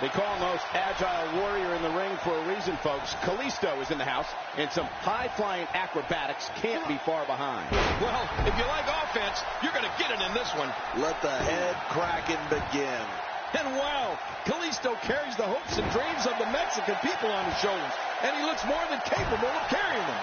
They call him the most agile warrior in the ring for a reason, folks. Kalisto is in the house, and some high-flying acrobatics can't be far behind. Well, if you like offense, you're going to get it in this one. Let the head cracking begin. And wow, Kalisto carries the hopes and dreams of the Mexican people on his shoulders, and he looks more than capable of carrying them.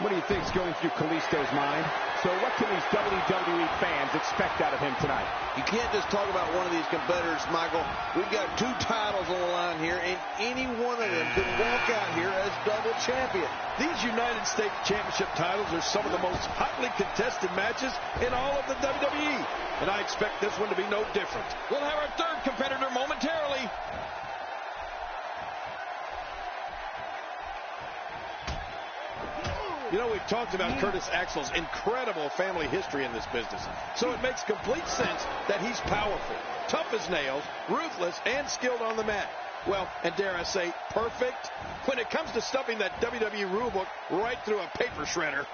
What do you think is going through Kalisto's mind? So what can these WWE fans expect out of him tonight? You can't just talk about one of these competitors, Michael. We've got 2 titles on the line here, and any one of them could walk out here as double champion. These United States Championship titles are some of the most hotly contested matches in all of the WWE, and I expect this one to be no different. We'll have our third competitor momentarily. You know, we've talked about Curtis Axel's incredible family history in this business, so it makes complete sense that he's powerful, tough as nails, ruthless, and skilled on the mat. Well, and dare I say, perfect when it comes to stuffing that WWE rulebook right through a paper shredder.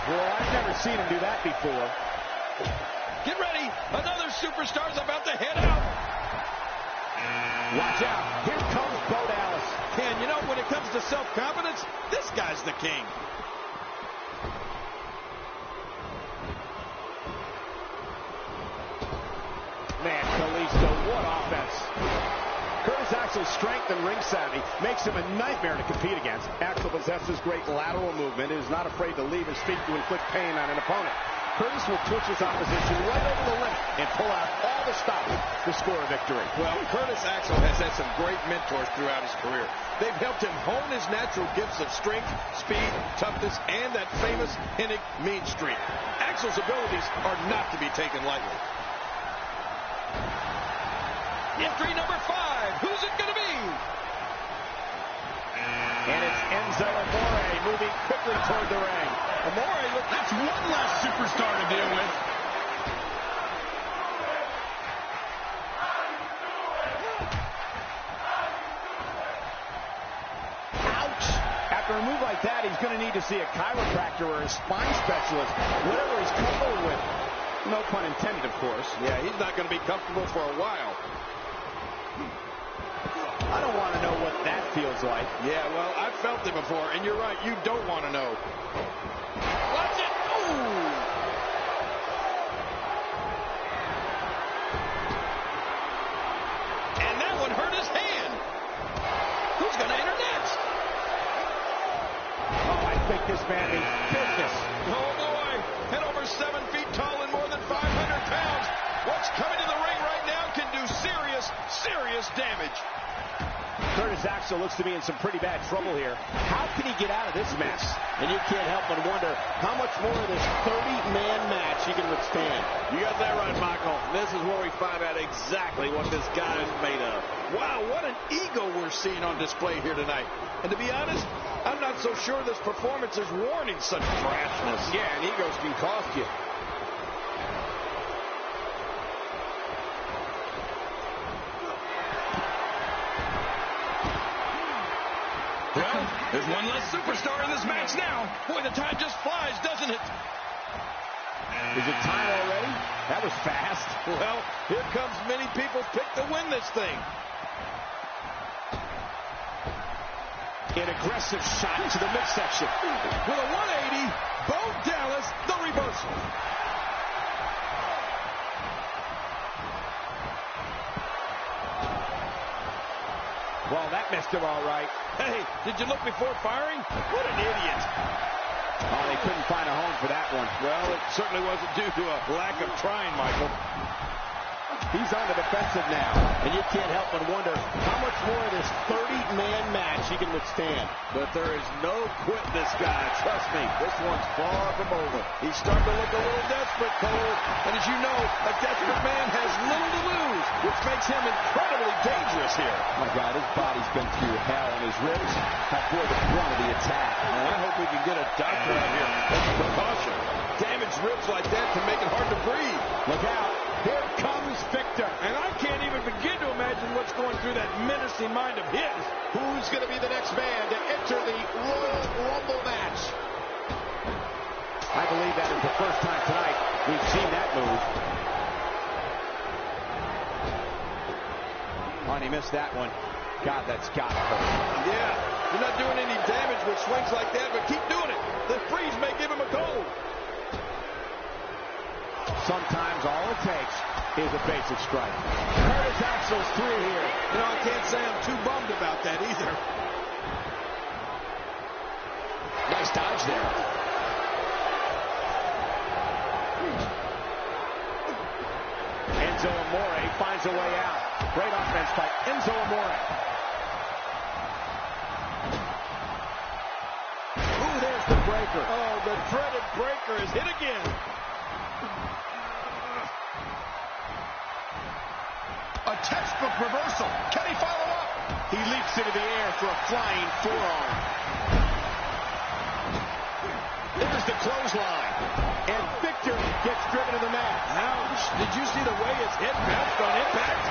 Well, I've never seen him do that before. Get ready, another superstar's about to head out. Watch out. Here comes Bo Dallas. And you know, when it comes to self-confidence, this guy's the king. Man, Kalisto, what offense. Curtis Axel's strength and ring savvy makes him a nightmare to compete against. Axel possesses great lateral movement and is not afraid to leave his feet to inflict pain on an opponent. Curtis will twitch his opposition right over the limit and pull out all the stops to score a victory. Well, Curtis Axel has had some great mentors throughout his career. They've helped him hone his natural gifts of strength, speed, toughness, and that famous Hennig mean streak. Axel's abilities are not to be taken lightly. Entry number 5. Who's it going to be? And it's Enzo Amore moving quickly toward the ring. Amore, look, that's one less superstar to deal with. Ouch! After a move like that, he's going to need to see a chiropractor or a spine specialist, whatever he's comfortable with. No pun intended, of course. Yeah, he's not going to be comfortable for a while. I don't want to know what that feels like. Yeah, well, I've felt it before, and you're right, you don't want to know. Watch it! Ooh! And that one hurt his hand. Who's going to enter next? Oh, I think this man is business. Oh, boy. Head over 7 feet tall and more than 500 pounds. What's coming to the ring right now can do serious, serious damage. Curtis Axel looks to be in some pretty bad trouble here. How can he get out of this mess? And you can't help but wonder how much more of this 30-man match he can withstand. You got that right, Michael. This is where we find out exactly what this guy is made of. Wow, what an ego we're seeing on display here tonight. And to be honest, I'm not so sure this performance is warranting such brashness. Yeah, and egos can cost you. Well, there's one less superstar in this match now. Boy, the time just flies, doesn't it? Is it time already? That was fast. Well, here comes many people's pick to win this thing. An aggressive shot into the midsection. With a 180, Bo Dallas, the reversal. Well, that missed him all right. Hey, did you look before firing? What an idiot. Oh, they couldn't find a home for that one. Well, it certainly wasn't due to a lack of trying, Michael. He's on the defensive now, and you can't help but wonder how much more of this 30-man match he can withstand. But there is no quit this guy. Trust me, this one's far from over. He's starting to look a little desperate, Cole. And as you know, a desperate man has little to lose, which makes him incredibly dangerous here. My God, his body's been through hell, and his ribs have bore the brunt of the attack. And I hope we can get a doctor out here as a precaution. Damaged ribs like that can make it hard to breathe. Look out. Here comes Victor. And I can't even begin to imagine what's going through that menacing mind of his. Who's going to be the next man to enter the Royal Rumble match? I believe that is the first time tonight we've seen that move. Oh, and he missed that one. God, that's got to hurt. Yeah, you're not doing any damage with swings like that, but keep doing it. The freeze may give him a cold. Sometimes all it takes is a basic strike. Curtis Axel's through here. You know, I can't say I'm too bummed about that either. Nice dodge there. Enzo Amore finds a way out. Great offense by Enzo Amore. Ooh, there's the breaker. Oh, the dreaded breaker is hit again. A textbook reversal. Can he follow up? He leaps into the air for a flying forearm. There's the clothesline. And Victor gets driven to the mat. Ouch. Did you see the way his head bounced on impact?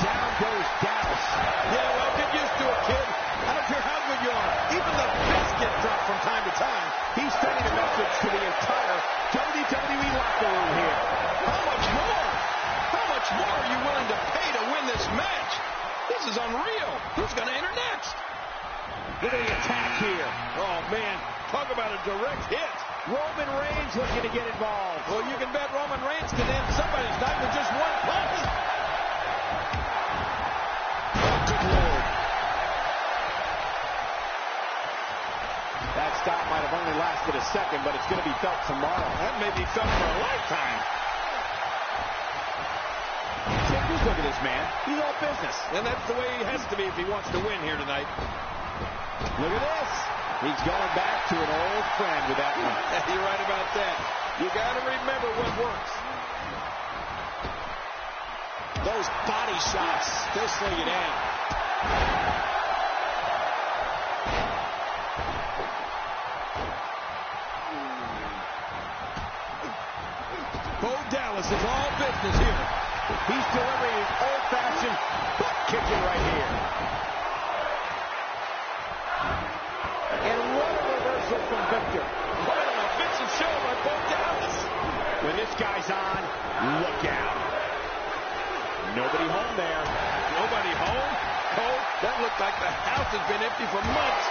Down goes Dallas. Yeah, well, get used to it, kid. I don't care how good you are. Even the best get dropped from time to time. He's sending a message to the entire WWE locker room here. How much more? How much more are you willing to pay to win this match? This is unreal. Who's going to enter next? Look at the attack here. Oh, man. Talk about a direct hit. Roman Reigns looking to get involved. Well, you can bet Roman Reigns can end somebody's night with just one punch. Oh, good Lord. That stop might have only lasted a second, but it's going to be felt tomorrow. That may be felt for a lifetime. Take a look at this man. He's all business. And that's the way he has to be if he wants to win here tonight. Look at this. He's going back to an old friend with that one. You're right about that. You got to remember what works. Those body shots, they'll slow you down. Bo Dallas is all business here. He's delivering his old-fashioned butt kicking right here. And what a reversal from Victor. What an offensive show by Bo Dallas. When this guy's on, look out. Nobody home there. Nobody home? Cole, that looked like the house has been empty for months.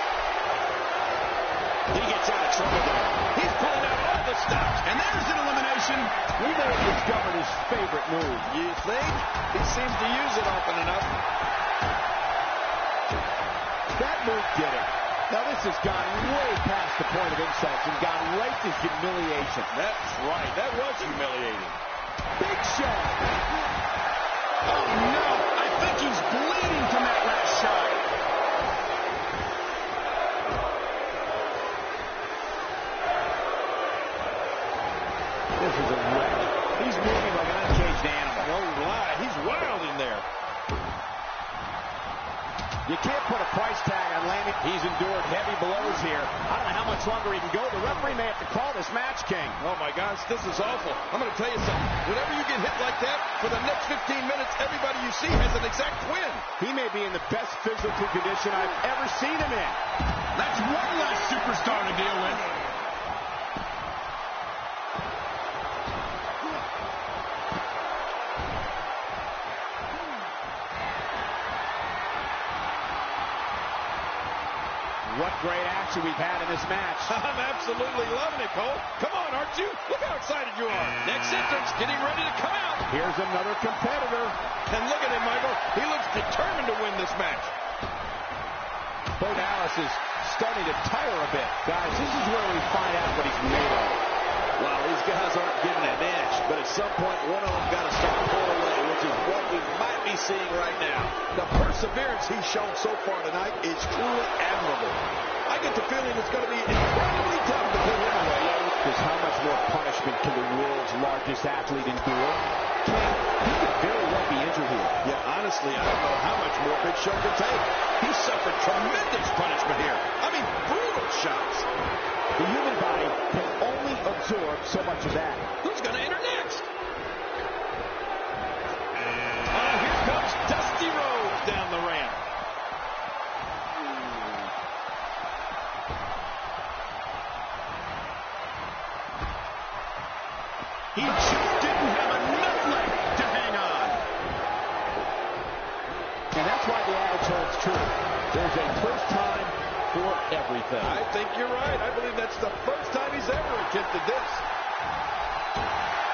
He gets out of trouble there. He's pulling out all the stops. And there's an elimination. We may have discovered his favorite move. You think? He seems to use it often enough. That move did it. Now this has gone way past the point of insults and gone right to humiliation. That's right. That was humiliating. Big Show. Oh no. I think he's bleeding from that last shot. This is a wreck. He's moving like an uncaged animal. No lie. He's wild in there. You can't put a price tag on Landon. He's endured heavy blows here. I don't know how much longer he can go. The referee may have to call this match, King. Oh, my gosh, this is awful. I'm going to tell you something. Whenever you get hit like that, for the next 15 minutes, everybody you see has an exact twin. He may be in the best physical condition I've ever seen him in. That's one less superstar to deal with. What great action we've had in this match. I'm absolutely loving it, Cole. Come on, aren't you? Look how excited you are. Next entrance, getting ready to come out. Here's another competitor. And look at him, Michael. He looks determined to win this match. Bo Dallas is starting to tire a bit. Guys, this is where we find out what he's made of. Wow, these guys aren't giving an inch, but at some point, one of them got to start pulling away, which is what we might be seeing right now. The perseverance he's shown so far tonight is truly admirable. I get the feeling it's going to be incredibly tough to put him away. Because how much more punishment can the world's largest athlete endure? He could very well be injured here. Yeah, honestly, I don't know how much more Big Show can take. He suffered tremendous punishment here. I mean, brutal shots. The human body can only absorb so much of that. Who's going to enter next? Oh, here comes Dusty Rhodes down the He just didn't have enough leg to hang on. And that's why the adage holds true. There's a first time for everything. I think you're right. I believe that's the first time he's ever attempted this.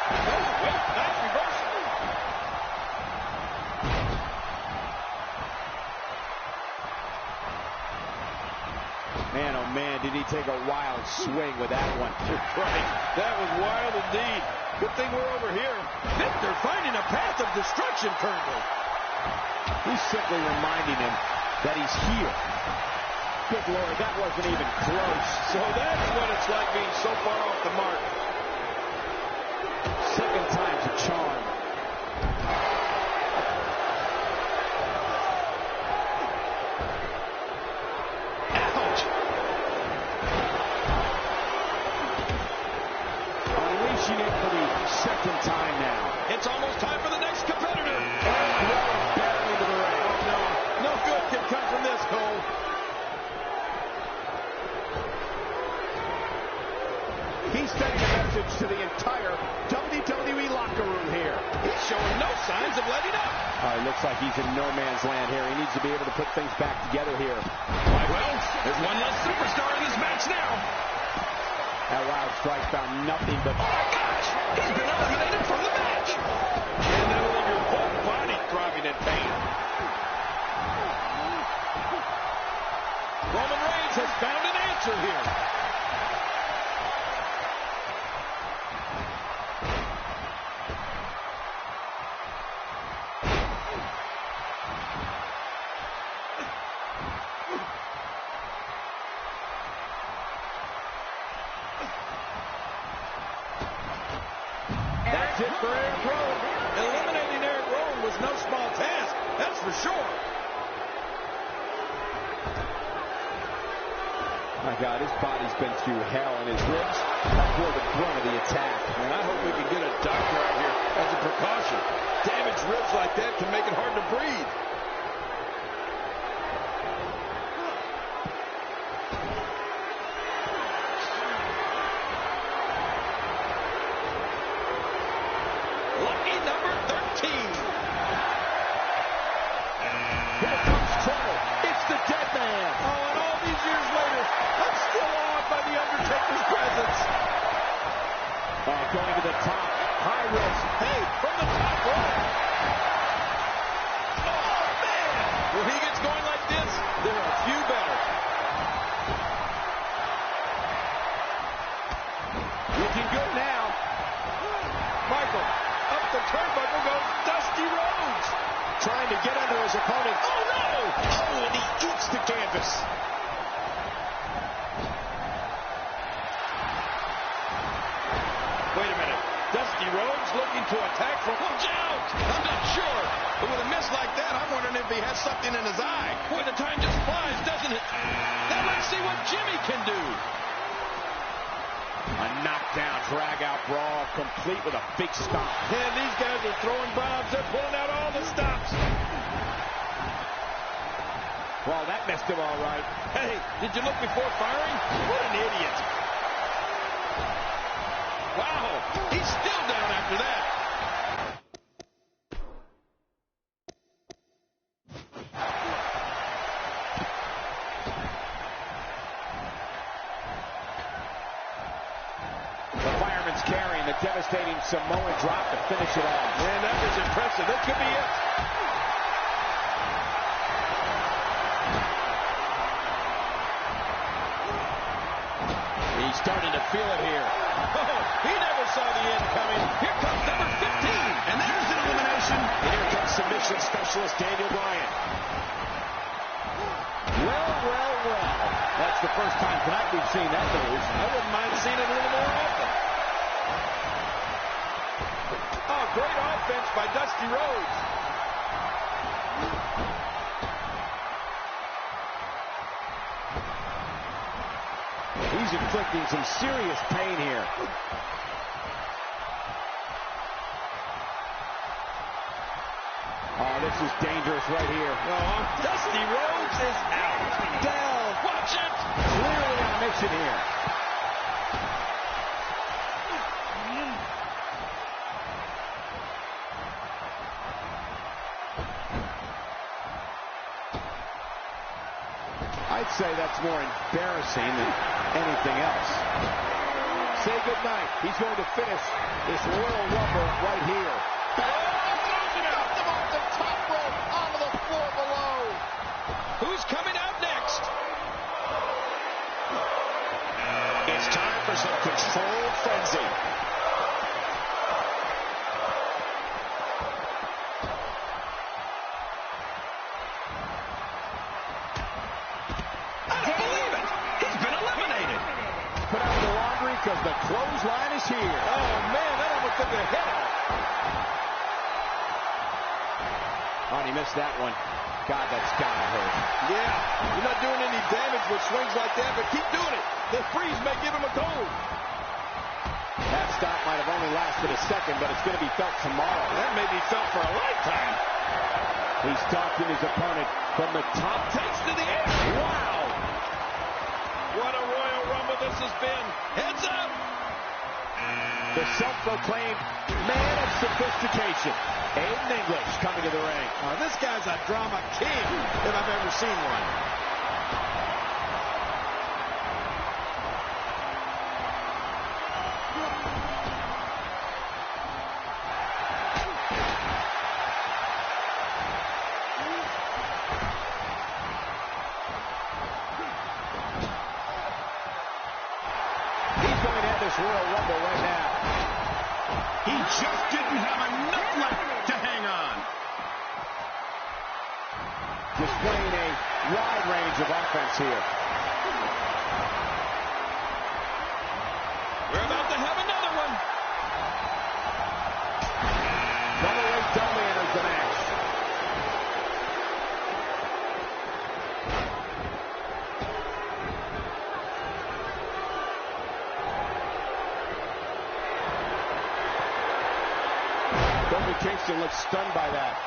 Oh, wait, nice reversal. Man, oh man, did he take a wild swing with that one. Right. That was wild indeed. Good thing we're over here. Victor finding a path of destruction currently. He's simply reminding him that he's here. Good Lord, that wasn't even close. So that's what it's like being so far off the mark. Second time's a charm. Ouch. Unleashing it for the second time now. It's almost time for the next competitor. Barely into the ring. Oh, no. No good can come from this, Cole. He's sending a message to the entire WWE locker room here. He's showing no signs of letting up. It looks like he's in no man's land here. He needs to be able to put things back together here. Well, there's one less superstar in this match now. That wild strike found nothing but... Oh, my gosh. He's been eliminated from the match. And now your whole body throbbing in pain. Roman Reigns has found an answer here. That's it for Eric Rowan. Eliminating Eric Rowan was no small task, that's for sure. My God, his body's been through hell, and his ribs have bore the brunt of the attack. And I hope we can get a doctor out here as a precaution. Damaged ribs like that can make it hard to breathe. Lucky number 13. Here comes trouble. It's the Dead Man. Oh, and all these years later, I'm still awed by The Undertaker's presence. Going to the top. High risk. Hey, from the top rope. Oh, man. When he gets going like this, there are a few better. Looking good now. Michael, up the turnbuckle goes Dusty Rhodes. Trying to get under his opponent. Oh, no. Oh, and he eats the canvas. Wait a minute. Dusty Rhodes looking to attack from... Watch out. I'm not sure. But with a miss like that, I'm wondering if he has something in his eye. Boy, the time just flies, doesn't it? Now let's see what Jimmy can do. A knockdown, drag-out brawl, complete with a big stomp. Man, these guys are throwing bombs. They're pulling out all the stops. Well, that messed him all right. Hey, did you look before firing? What an idiot. Wow, he's still down after that. The fireman's carrying the devastating Samoan drop to finish it off. Man, that was impressive. That could be it. He's starting to feel it here. Oh, he never saw the end coming. Here comes number 15, and there's an elimination. And here comes submission specialist Daniel Bryan. Well, well, well. That's the first time tonight we've seen that move. I wouldn't mind seeing it a little more often. Oh, great offense by Dusty Rhodes. He's inflicting some serious pain here. Oh, this is dangerous right here. Oh, Dusty Rhodes is out. Down. Watch it. Clearly on a mission here. would say that's more embarrassing than anything else. Say goodnight. He's going to finish this Royal Rumble right here. Knocked him off the top rope onto the floor below. Who's coming out next? It's time for some controlled frenzy. I don't believe it. He's been eliminated. Put out the laundry because the clothesline is here. Oh, man, that almost took a hit off. Oh, and he missed that one. God, that's gotta hurt. Yeah, you're not doing any damage with swings like that, but keep doing it. The freeze may give him a cold. That stop might have only lasted a second, but it's going to be felt tomorrow. That may be felt for a lifetime. He's stalking his opponent from the top. Takes to the air. Wow! What a Royal Rumble this has been. Heads up. The self-proclaimed man of sophistication, Aiden English, coming to the ring. This guy's a drama king if I've ever seen one. He's going to end this Royal Rumble right now. He just didn't have enough left to hang on. Displaying a wide range of offense here. We're about to have another one. Double Ray Dudley enters the match. Kofi Kingston looks stunned by that.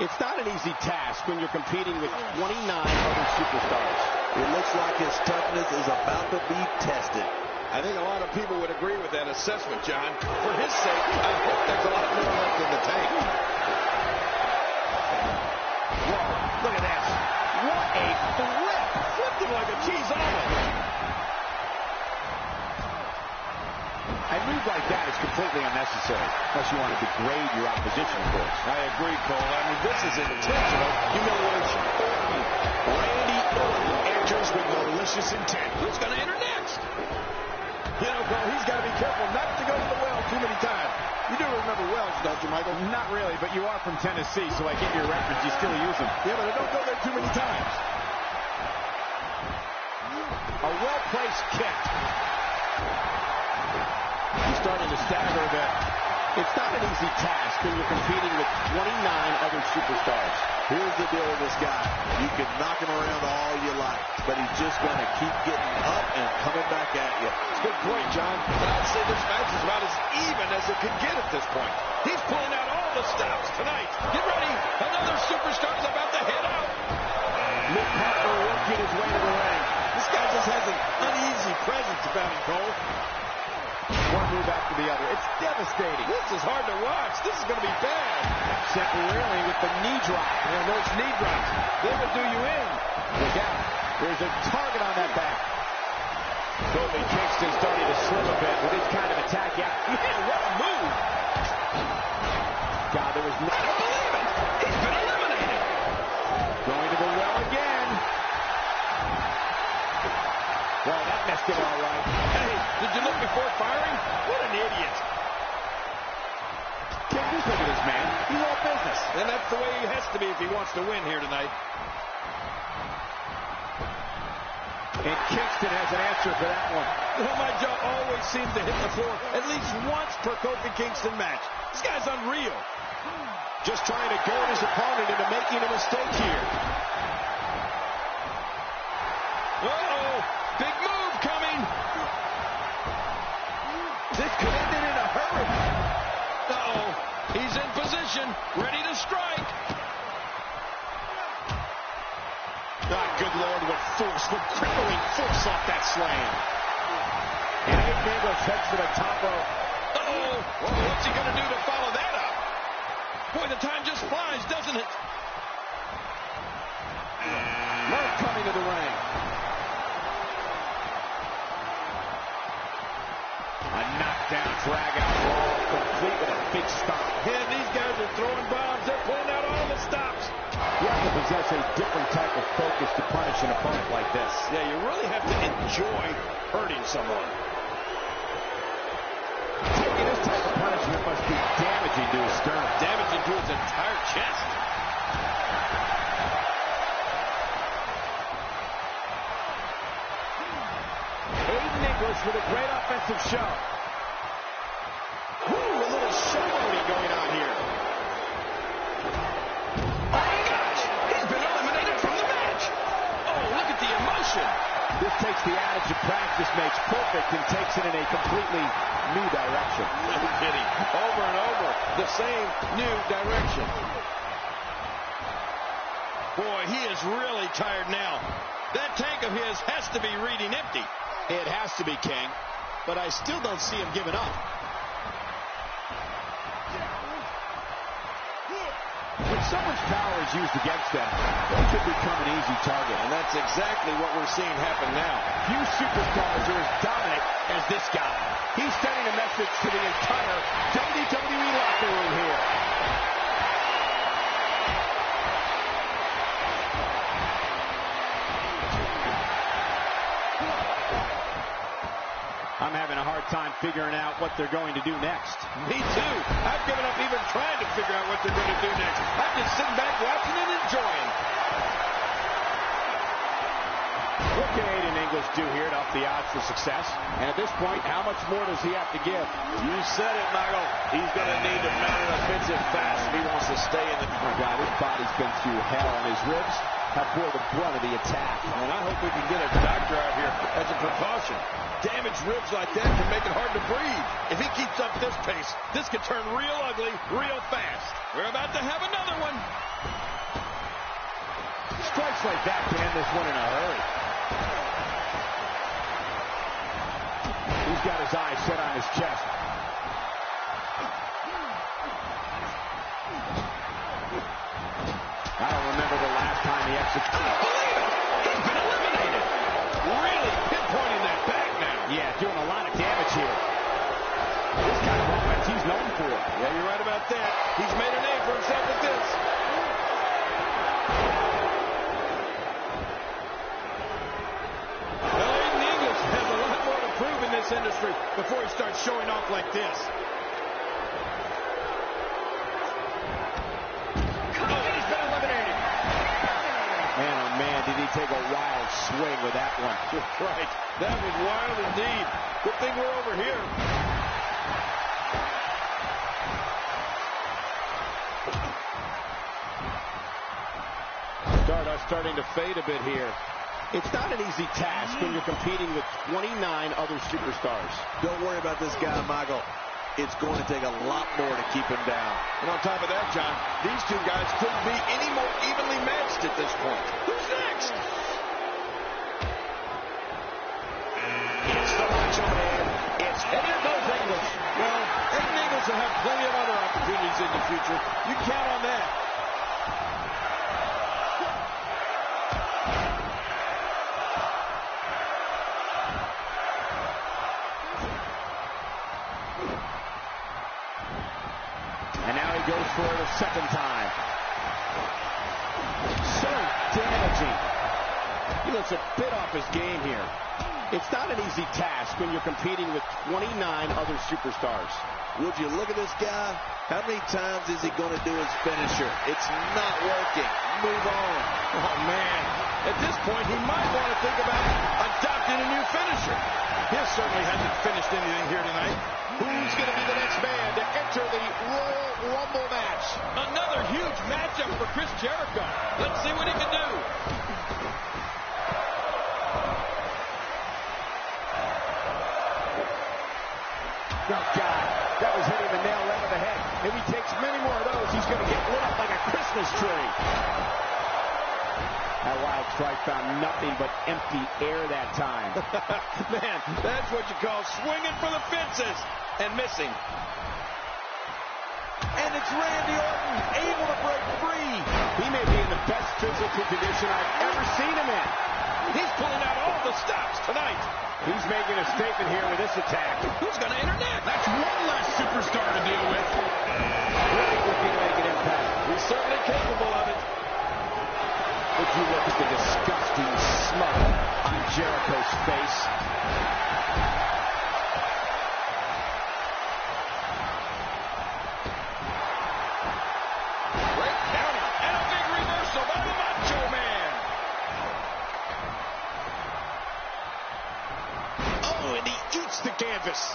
It's not an easy task when you're competing with 29 other superstars. It looks like his toughness is about to be tested. I think a lot of people would agree with that assessment, John. For his sake, I hope there's a lot more left in the tank. Whoa, look at this. What a flip. Flipped him like a cheese omelet. A move like that is completely unnecessary, unless you want to degrade your opposition, of course. I agree, Cole. I mean, this is intentional humiliation. Randy Orton enters with malicious intent. Who's going to enter next? You know, Cole, he's got to be careful not to go to the well too many times. You do remember wells, don't you, Michael? Not really, but you are from Tennessee, so I get your reference. You still use them. Yeah, but I don't go there too many times. A well-placed kick. He's starting to stagger a bit. It's not an easy task when you're competing with 29 other superstars. Here's the deal with this guy. You can knock him around all you like, but he's just going to keep getting up and coming back at you. It's a good point, John. But I'd say this match is about as even as it could get at this point. He's pulling out all the stops tonight. Get ready. Another superstar's about to head out. Luke Harper working his way to the ring. This guy just has an uneasy presence about him, Cole. One move after the other. It's devastating. This is hard to watch. This is going to be bad. Sent rearing with the knee drop. And those knee drops, they will do you in. Look out. There's a target on that back. Kofi Kingston starting to slip a bit with this kind of attack. Yeah, Man, what a move. God, there was no... I don't believe it. He's been eliminated. Going to the well again. Well, that messed him all right. Hey, did you look before firing? What an idiot. Can't just look at this man. He's all business. And that's the way he has to be if he wants to win here tonight. And Kingston has an answer for that one. You know, my jaw always seems to hit the floor at least once per Kofi Kingston match. This guy's unreal. Just trying to goad his opponent into making a mistake here. Uh-oh. Big move coming. This could end it in a hurry. Uh-oh. He's in position, ready to strike. Ah, good Lord, what force, what crippling force off that slam. And Aiden English heads to the top rope. Uh-oh. Well, what's he going to do to follow that up? Boy, the time just flies, doesn't it? Murph coming to the ring. drag out brawl, complete with a big stomp. And these guys are throwing bombs. They're pulling out all the stops. You have to possess a different type of focus to punish an opponent like this. Yeah, you really have to enjoy hurting someone. Taking this type of punishment must be damaging to his sternum. Damaging to his entire chest. Aiden English with a great offensive show. Ooh, a little showboating going on here. Oh my gosh! He's been eliminated from the match! Oh, look at the emotion! This takes the adage of practice makes perfect and takes it in a completely new direction. No kidding. Over and over, the same new direction. Boy, he is really tired now. That tank of his has to be reading empty. It has to be, King, but I still don't see him giving up. When so much power is used against them, they could become an easy target. And that's exactly what we're seeing happen now. Few superstars are as dominant as this guy. He's sending a message to the entire WWE locker room here. I'm having a hard time figuring out what they're going to do next. Me too. I've given up even trying to figure out what they're going to do next. I'm just sitting back watching and enjoying. What can Aiden English do here to up the odds for success? And at this point, how much more does he have to give? You said it, Michael. He's going to need to mount an offensive fast if he wants to stay in the... Oh, my God, his body's been through hell, and his ribs have bore the brunt of the attack. And I hope we can get a doctor out here as a precaution. Damaged ribs like that can make it hard to breathe. If he keeps up this pace, this could turn real ugly real fast. We're about to have another one. Strikes like that can end this one in a hurry. He's got his eyes set on his chest. I don't remember the last time he executed. I don't believe it. He's been eliminated. Really pinpointing that back now. Yeah, doing a lot of damage here. This kind of offense he's known for. Yeah, you're right about that. He's made a name for himself with this. Well, Aiden English has a lot more to prove in this industry before he starts showing off like this. Did he take a wild swing with that one? Right. That was wild indeed. Good thing we're over here. Stardust starting to fade a bit here. It's not an easy task when you're competing with 29 other superstars. Don't worry about this guy, Michael. It's going to take a lot more to keep him down. And on top of that, John, these two guys couldn't be any more evenly matched at this point. Who's next? It's the Macho Man. And here goes English. Well, Aiden English will have plenty of other opportunities in the future. You can count on that. And now he goes for it a second time. So damaging. He looks a bit off his game here. It's not an easy task when you're competing with 29 other superstars. Would you look at this guy? How many times is he going to do his finisher? It's not working. Move on. Oh, man. At this point, he might want to think about adopting a new finisher. He certainly hasn't finished anything here tonight. Who's going to be the next man to enter the Royal Rumble match? Another huge matchup for Chris Jericho. Let's see what he can do. Oh, God. That was hitting the nail right on the head. If he takes many more of those, he's going to get lit up like a Christmas tree. That wild strike found nothing but empty air that time. Man, that's what you call swinging for the fences and missing. And it's Randy Orton able to break free. He may be in the best physical condition I've ever seen him in. He's pulling out all the stops tonight. He's making a statement here with this attack. Who's going to enter next? That's one less superstar to deal with. Really looking to make an impact. He's certainly capable of it. Would you look at the disgusting smile on Jericho's face? Great counter and a big reversal by the Macho Man. Oh, and he eats the canvas.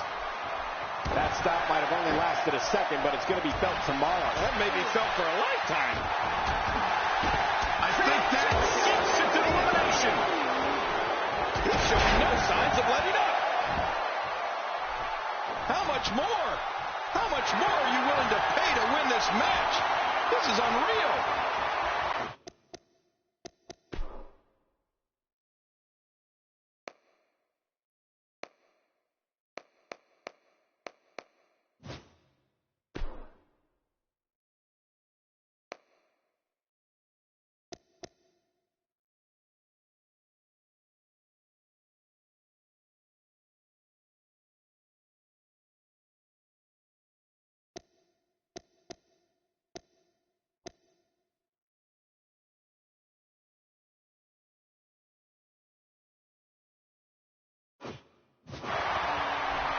That stop might have only lasted a second, but it's going to be felt tomorrow. That may be felt for a lifetime. I think that sets it to elimination. He's showing no signs of letting up. How much more? How much more are you willing to pay to win this match? This is unreal.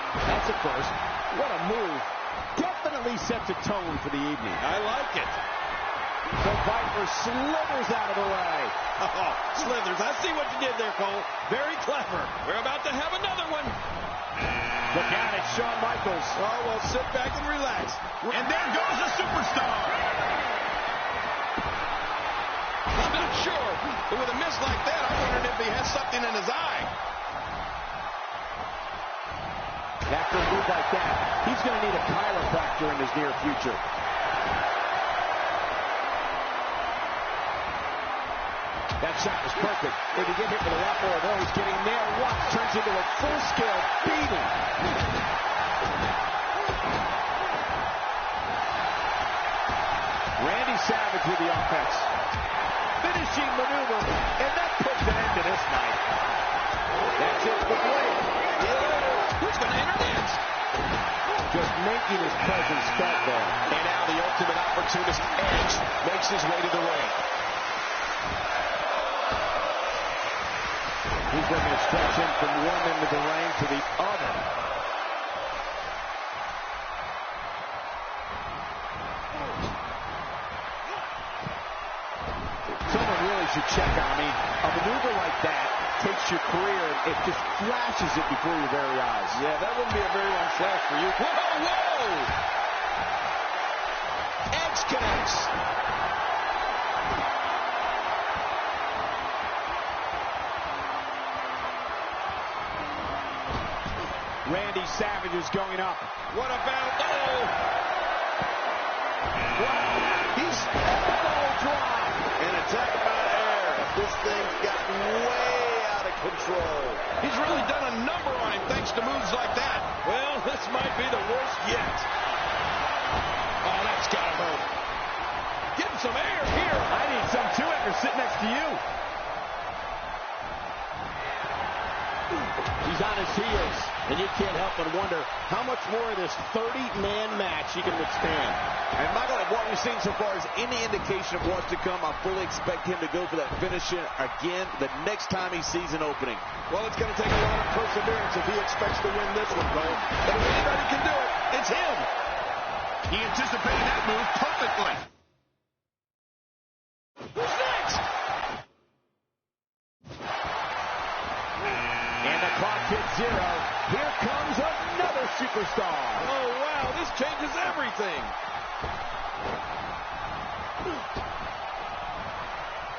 That's a first. What a move. Definitely sets a tone for the evening. I like it. The Viper slithers out of the way. Oh, Slithers, I see what you did there, Cole. Very clever. We're about to have another one. Look out, it's Shawn Michaels. Oh, well, sit back and relax. And there goes the superstar. I'm not sure, but with a miss like that, I'm wondering if he has something in his eye. After a move like that, he's going to need a chiropractor in his near future. That shot was perfect. If he get hit with a lot more of those, getting nailed once turns into a full-scale beating. Randy Savage with the offense. Finishing maneuver, and that puts an end to this night. That's it for Blake. Who's going to enter next? Just making his presence felt there. And now the ultimate opportunist, Edge, makes his way to the ring. He's looking to stretch in from one end of the ring to the other. Someone really should check on me. A maneuver like that takes your career, it just flashes it before your very eyes. Yeah, that wouldn't be a very long flash for you. Whoa, whoa! Edge connects. Randy Savage is going up. What about, oh! Wow, he's elbow drop. An attack by air. This thing's gotten way out of control. He's really done a number on him thanks to moves like that. Well, this might be the worst yet. Oh, that's got to hurt. Get him some air here. I need some too after sitting next to you. He's on his heels, and you can't help but wonder how much more of this 30-man match he can withstand. And Michael, if what we've seen so far is any indication of what's to come, I fully expect him to go for that finish again the next time he sees an opening. Well, it's going to take a lot of perseverance if he expects to win this one, Cole. But if anybody can do it, it's him. He anticipated that move perfectly. Who's next? And the clock hits 0. Here comes another superstar. Oh, wow, this changes everything.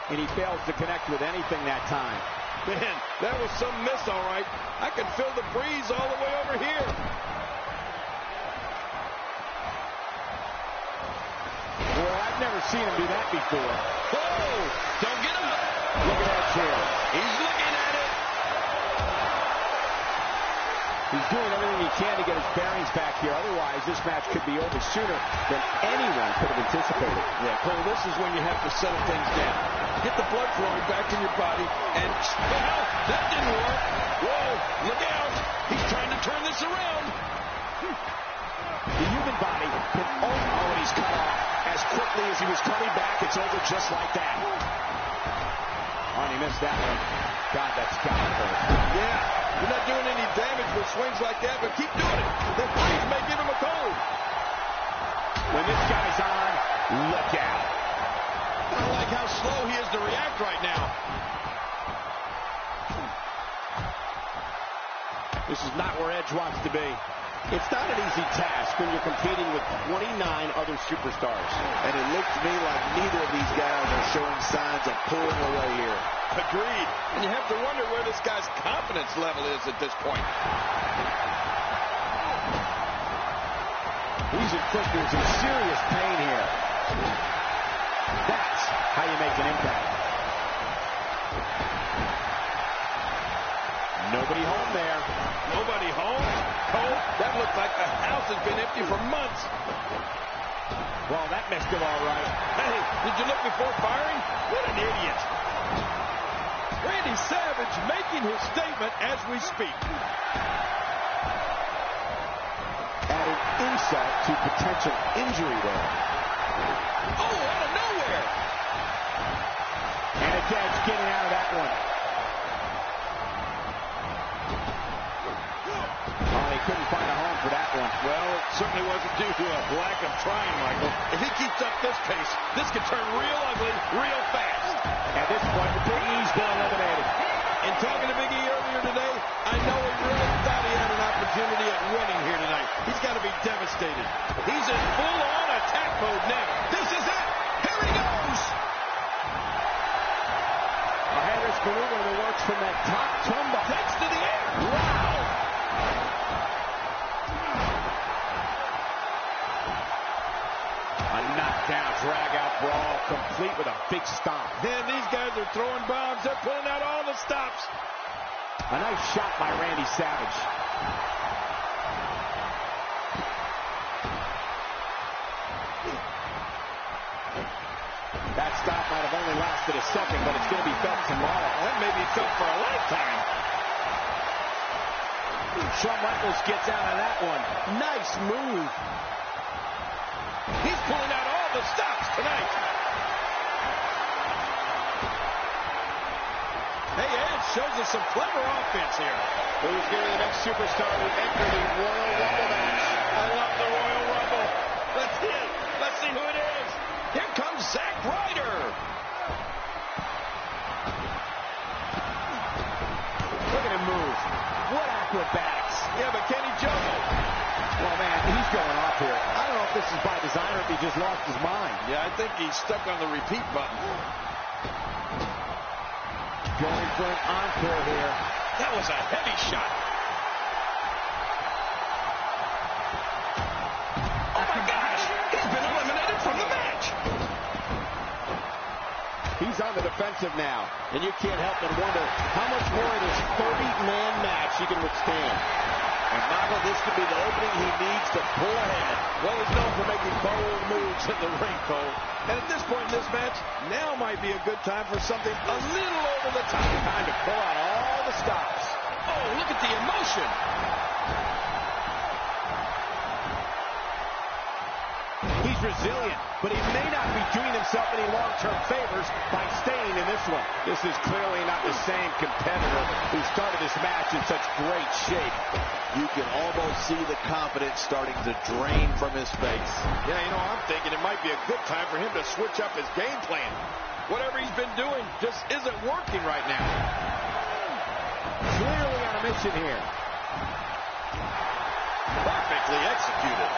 And he fails to connect with anything that time. Man, that was some miss, all right. I can feel the breeze all the way over here. Well, I've never seen him do that before. Whoa, don't get up. Look at that chair. He's looking at it. He's doing everything he can to get his bearings back here. Otherwise, this match could be over sooner than anyone could have anticipated. Yeah, Cole, this is when you have to settle things down. Get the blood flowing back in your body, and, well, that didn't work. Whoa, look out. He's trying to turn this around. The human body can only... Oh, and he's cut off. As quickly as he was coming back, it's over just like that. Oh, and he missed that one. God, that's got to hurt. Yeah, you're not doing any damage with swings like that, but keep doing it. The breeze may give him a cold. When this guy's on, look out. I don't like how slow he is to react right now. This is not where Edge wants to be. It's not an easy task when you're competing with 29 other superstars. And it looks to me like neither of these guys are showing signs of pulling away here. Agreed. And you have to wonder where this guy's confidence level is at this point. He's inflicting some serious pain here. That's how you make an impact. Nobody home there. Nobody home? Cole, that looked like the house has been empty for months. Well, that messed him all right. Hey, did you look before firing? What an idiot. Randy Savage making his statement as we speak. Adding insult to potential injury there. Oh, out of nowhere. And it's Edge getting out of that one. Oh, he couldn't find a home for that one. Well, it certainly wasn't due to a lack of trying, Michael. If he keeps up this pace, this could turn real ugly real fast. At this point, the Big E's been eliminated. In talking to Big E earlier today, I know he really thought he had an opportunity at winning here tonight. He's got to be devastated. He's in full-on attack mode now. This is it. Here he goes. A high-risk maneuver that works from that top tumble. Takes to the air. Wow. A knockdown, drag-out brawl, complete with a big stomp. Man, these guys are throwing bombs. They're pulling out all the stops. A nice shot by Randy Savage. That stop might have only lasted a second, but it's going to be felt tomorrow. That may be felt for a lifetime. Shawn Michaels gets out of that one. Nice move. He's pulling out all the stops tonight. Hey, Edge shows us some clever offense here. Who's going to be the next superstar to enter the Royal Rumble match? I love the Royal Rumble. Let's hit it. Let's see who it is. Here comes Zack Ryder. Look at him move. What acrobatics. Yeah, but can he juggle? Well, man, he's going off here. I don't know if this is by design or if he just lost his mind. Yeah, I think he's stuck on the repeat button. Going for an encore here. That was a heavy shot. Oh, my gosh. He's been eliminated from the match. He's on the defensive now. And you can't help but wonder how much more of this 30-man match he can withstand. And Michael, this could be the opening he needs to pull ahead. Well, he's known for making bold moves in the ring, Cole. And at this point in this match, now might be a good time for something a little over the top. Time to pull out all the stops. Oh, look at the emotion. He's resilient, but he may not be doing himself any long-term favors by staying in this one. This is clearly not the same competitor who started this match in such great shape. You can almost see the confidence starting to drain from his face. Yeah, you know, I'm thinking it might be a good time for him to switch up his game plan. Whatever he's been doing just isn't working right now. Clearly on a mission here. Perfectly executed.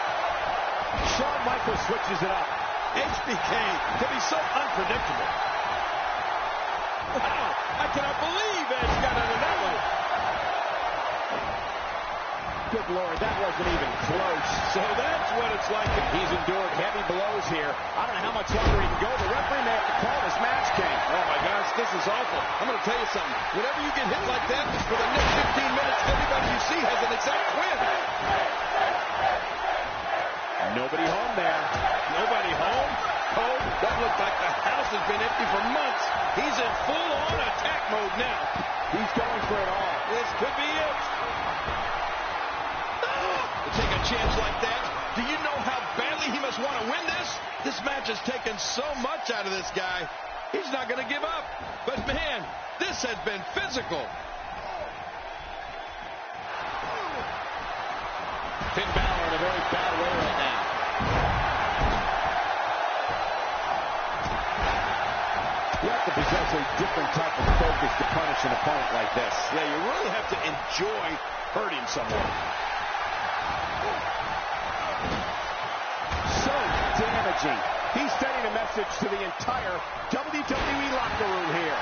Shawn Michaels switches it up. HBK can be so unpredictable. Wow, I cannot believe Edge got out of that one. Good Lord, that wasn't even close. So that's what it's like to He's endured heavy blows here. I don't know how much longer he can go. The referee may have to call this match, King. Oh, my gosh, this is awful. I'm going to tell you something. Whenever you get hit like that, for the next 15 minutes, everybody you see has an exact win. Nobody home there. Nobody home? Oh, that looks like the house has been empty for months. He's in full-on attack mode now. He's going for it all. This could be it. To take a chance like that, do you know how badly he must want to win this? This match has taken so much out of this guy. He's not going to give up. But, man, this has been physical. Finn Balor in a very bad way right now. You have to possess a different type of focus to punish an opponent like this. Yeah, you really have to enjoy hurting someone. So damaging. He's sending a message to the entire WWE locker room here.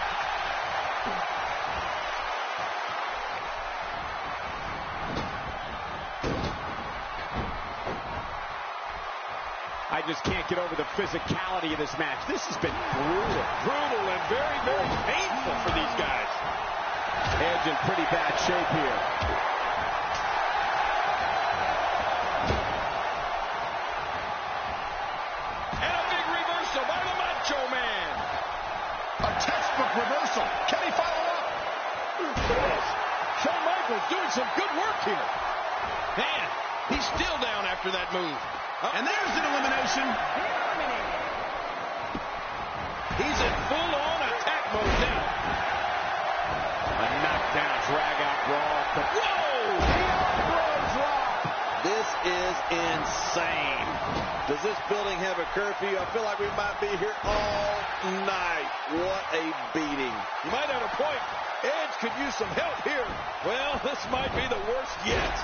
I just can't get over the physicality of this match. This has been brutal. Brutal and very, very painful for these guys. Edge in pretty bad shape here. And a big reversal by the Macho Man. A textbook reversal. Can he follow up? Yes. Shawn Michaels doing some good work here. Man, he's still down after that move. And there's an elimination. He's in full-on attack mode now. A knockdown, drag-out brawl. Whoa! The elbow drop. This is insane. Does this building have a curfew? I feel like we might be here all night. What a beating. You might have a point. Edge could use some help here. Well, this might be the worst yet.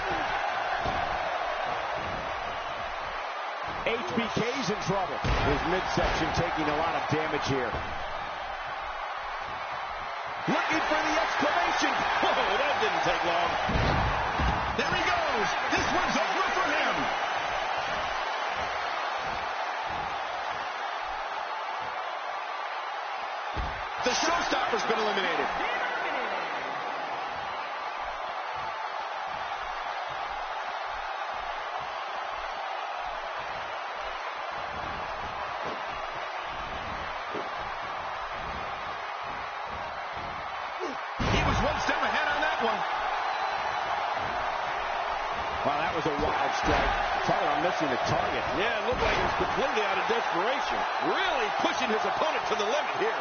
HBK's in trouble. His midsection taking a lot of damage here. Looking for the exclamation. Whoa, that didn't take long. There he goes. This one's over for him. The showstopper's been eliminated. Wow, that was a wild strike. Talking about missing the target. Yeah, it looked like he was completely out of desperation. Really pushing his opponent to the limit here.